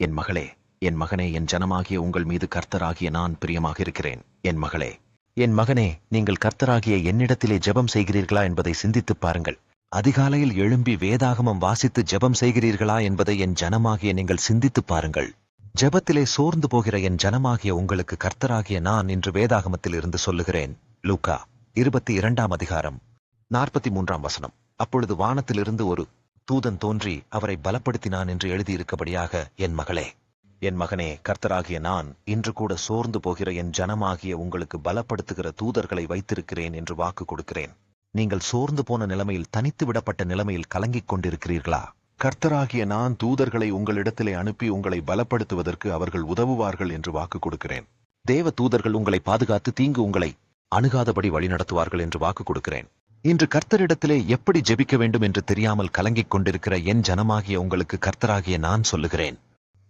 என் மகளே, என் மகனே, என் ஜனமாகிய உங்கள் மீது கர்த்தராகிய நான் பிரியமாக இருக்கிறேன். என் மகளே, என் மகனே, நீங்கள் கர்த்தராகிய என்னிடத்திலே ஜெபம் செய்கிறீர்களா என்பதை சிந்தித்துப் பாருங்கள். அதிகாலையில் எழும்பி வேதாகமம் வாசித்து ஜெபம் செய்கிறீர்களா என்பதை என் ஜனமாகிய நீங்கள் சிந்தித்துப் பாருங்கள். ஜெபத்திலே சோர்ந்து போகிற என் ஜனமாகிய உங்களுக்கு கர்த்தராகிய நான் இன்று வேதாகமத்தில் இருந்து சொல்லுகிறேன். லூக்கா 22:43 அப்பொழுது வானத்திலிருந்து ஒரு தூதன் தோன்றி அவரை பலப்படுத்தினான் என்று எழுதியிருக்கபடியாக, என் மகளே, என் மகனே, கர்த்தராகிய நான் இன்று கூட சோர்ந்து போகிற என் ஜனமாகிய உங்களுக்கு பலப்படுத்துகிற தூதர்களை வைத்திருக்கிறேன் என்று வாக்கு கொடுக்கிறேன். நீங்கள் சோர்ந்து போன நிலைமையில், தனித்து விடப்பட்ட நிலைமையில் கலங்கிக் கொண்டிருக்கிறீர்களா? கர்த்தராகிய நான் தூதர்களை உங்களிடத்திலே அனுப்பி உங்களை பலப்படுத்துவதற்கு அவர்கள் உதவுவார்கள் என்று வாக்கு கொடுக்கிறேன். தேவ தூதர்கள் உங்களை பாதுகாத்து தீங்கு உங்களை அணுகாதபடி வழிநடத்துவார்கள் என்று வாக்கு கொடுக்கிறேன். இன்று கர்த்தரிடத்திலே எப்படி ஜெபிக்க வேண்டும் என்று தெரியாமல் கலங்கிக் கொண்டிருக்கிற என் ஜனமாகிய உங்களுக்கு கர்த்தராகிய நான் சொல்லுகிறேன்.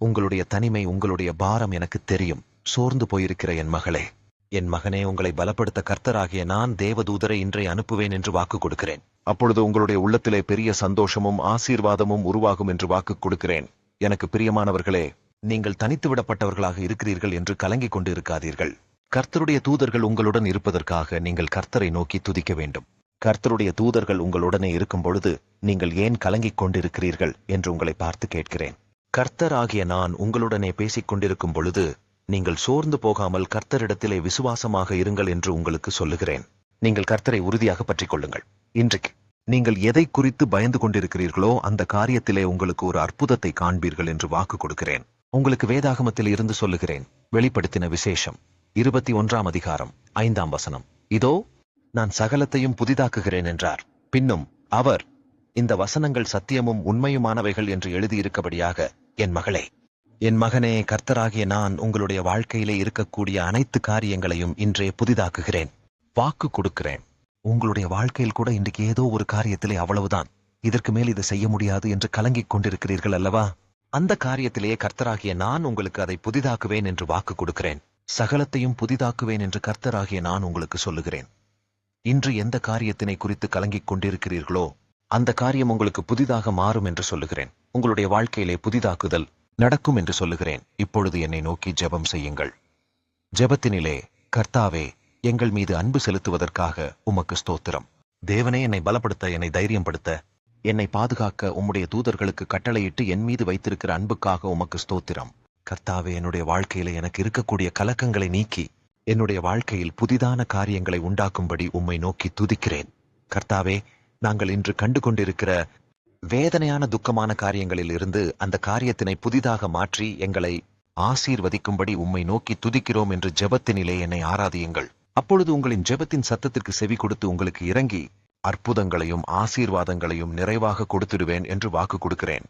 உங்களுடைய தனிமை, உங்களுடைய பாரம் எனக்கு தெரியும். சோர்ந்து போயிருக்கிற என் மகளே, என் மகனே, உங்களை பலப்படுத்த கர்த்தராகிய நான் தேவதூதரை இன்றை அனுப்புவேன் என்று வாக்கு கொடுக்கிறேன். அப்பொழுது உங்களுடைய உள்ளத்திலே பெரிய சந்தோஷமும் ஆசீர்வாதமும் உருவாகும் என்று வாக்கு கொடுக்கிறேன். எனக்கு பிரியமானவர்களே, நீங்கள் தனித்து விடப்பட்டவர்களாக இருக்கிறீர்கள் என்று கலங்கிக் கொண்டு இருக்காதீர்கள். கர்த்தருடைய தூதர்கள் உங்களுடன் இருப்பதற்காக நீங்கள் கர்த்தரை நோக்கி துதிக்க வேண்டும். கர்த்தருடைய தூதர்கள் உங்களுடனே இருக்கும் பொழுது நீங்கள் ஏன் கலங்கிக் கொண்டிருக்கிறீர்கள் என்று உங்களை பார்த்து கேட்கிறேன். கர்த்தர் ஆகிய நான் உங்களுடனே பேசிக் கொண்டிருக்கும் பொழுது நீங்கள் சோர்ந்து போகாமல் கர்த்தரிடத்திலே விசுவாசமாக இருங்கள் என்று உங்களுக்கு சொல்லுகிறேன். நீங்கள் கர்த்தரை உறுதியாக பற்றிக் கொள்ளுங்கள். இன்றைக்கு நீங்கள் எதை குறித்து பயந்து கொண்டிருக்கிறீர்களோ அந்த காரியத்திலே உங்களுக்கு ஒரு அற்புதத்தை காண்பீர்கள் என்று வாக்கு கொடுக்கிறேன். உங்களுக்கு வேதாகமத்தில் இருந்து சொல்லுகிறேன். வெளிப்படுத்தின விசேஷம் 21:5 இதோ நான் சகலத்தையும் புதிதாக்குகிறேன் என்றார். பின்னும் அவர், இந்த வசனங்கள் சத்தியமும் உண்மையுமானவைகள் என்று எழுதியிருக்கபடியாக, என் மகளே, என் மகனே, கர்த்தராகிய நான் உங்களுடைய வாழ்க்கையிலே இருக்கக்கூடிய அனைத்து காரியங்களையும் இன்றே புதிதாக்குகிறேன். வாக்கு கொடுக்கிறேன். உங்களுடைய வாழ்க்கையில் கூட இன்றைக்கு ஏதோ ஒரு காரியத்திலே அவ்வளவுதான், இதற்கு மேல் இதை செய்ய முடியாது என்று கலங்கிக் கொண்டிருக்கிறீர்கள் அல்லவா? அந்த காரியத்திலேயே கர்த்தராகிய நான் உங்களுக்கு அதை புதிதாக்குவேன் என்று வாக்கு கொடுக்கிறேன். சகலத்தையும் புதிதாக்குவேன் என்று கர்த்தராகிய நான் உங்களுக்கு சொல்லுகிறேன். இன்று எந்த காரியத்தினை குறித்து கலங்கிக் கொண்டிருக்கிறீர்களோ அந்த காரியம் உங்களுக்கு புதிதாக மாறும் என்று சொல்லுகிறேன். உங்களுடைய வாழ்க்கையிலே புதிதாக்குதல் நடக்கும் என்று சொல்லுகிறேன். இப்பொழுது என்னை நோக்கி ஜெபம் செய்யுங்கள். ஜெபத்தினிலே, கர்த்தாவே, எங்கள் மீது அன்பு செலுத்துவதற்காக உமக்கு ஸ்தோத்திரம். தேவனே, என்னை பலப்படுத்த, என்னை தைரியப்படுத்த, என்னை பாதுகாக்க உம்முடைய தூதர்களுக்கு கட்டளையிட்டு என் மீது வைத்திருக்கிற அன்புக்காக உமக்கு ஸ்தோத்திரம். கர்த்தாவே, என்னுடைய வாழ்க்கையிலே எனக்கு இருக்கக்கூடிய கலக்கங்களை நீக்கி என்னுடைய வாழ்க்கையில் புதிதான காரியங்களை உண்டாக்கும்படி உம்மை நோக்கி துதிக்கிறேன். கர்த்தாவே, நாங்கள் இன்று கண்டு கொண்டிருக்கிற வேதனையான துக்கமான காரியங்களில் இருந்து அந்த காரியத்தினை புதிதாக மாற்றி எங்களை ஆசீர்வதிக்கும்படி உம்மை நோக்கி துதிக்கிறோம் என்று ஜெபத்தினிலே என்னை ஆராதியுங்கள். அப்பொழுது உங்களின் ஜெபத்தின் சத்தத்திற்கு செவி கொடுத்து உங்களுக்கு இறங்கி அற்புதங்களையும் ஆசீர்வாதங்களையும் நிறைவாக கொடுத்திடுவேன் என்று வாக்கு கொடுக்கிறேன்.